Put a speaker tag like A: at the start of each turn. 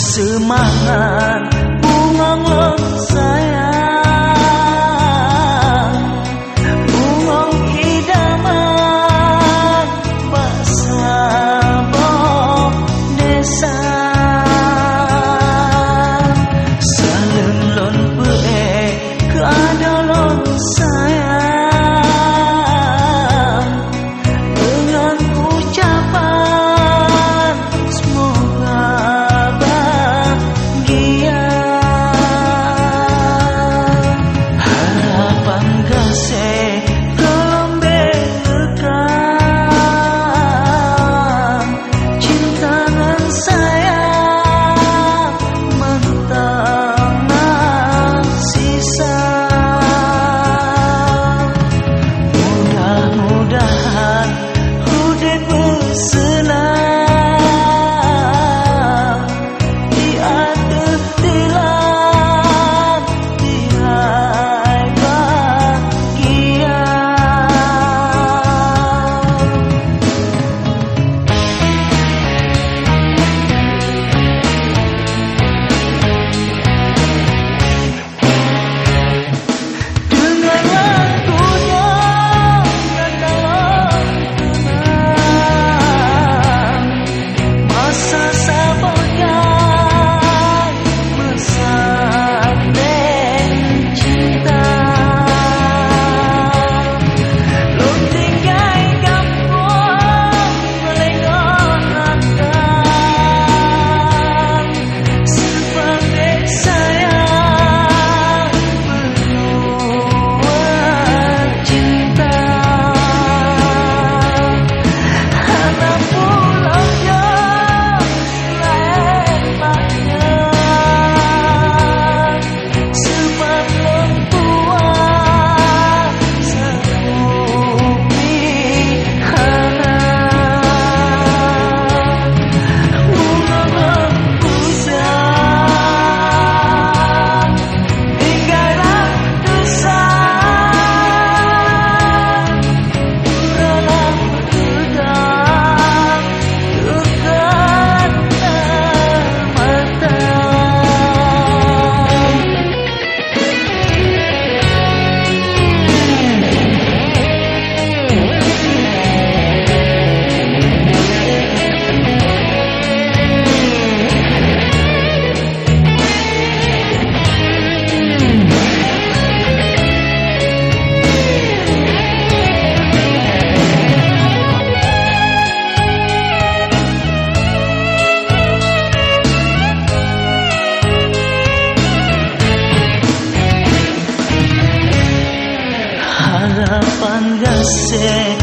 A: semangat bungong sayang, bungong idaman basabok desa salun lon pe keadolon sayang dengan ucapan semoga bahagia. Harapan kasih gelombang lekang cinta dan sayang mentang sisa. Mudah-mudahan hidup berselang di atas tilam tirai bahagia. Dengan waktunya dan dalam tenang masa sabarnya mesaklen cinta lom tinggai kampung melengok akan sebagai sayang berdua cinta. Anak pulangnya lain maknya sebab lom tua satu pihana bunga berpusat tinggallah kesan dalam berkedang dekat mata. Harapan kasih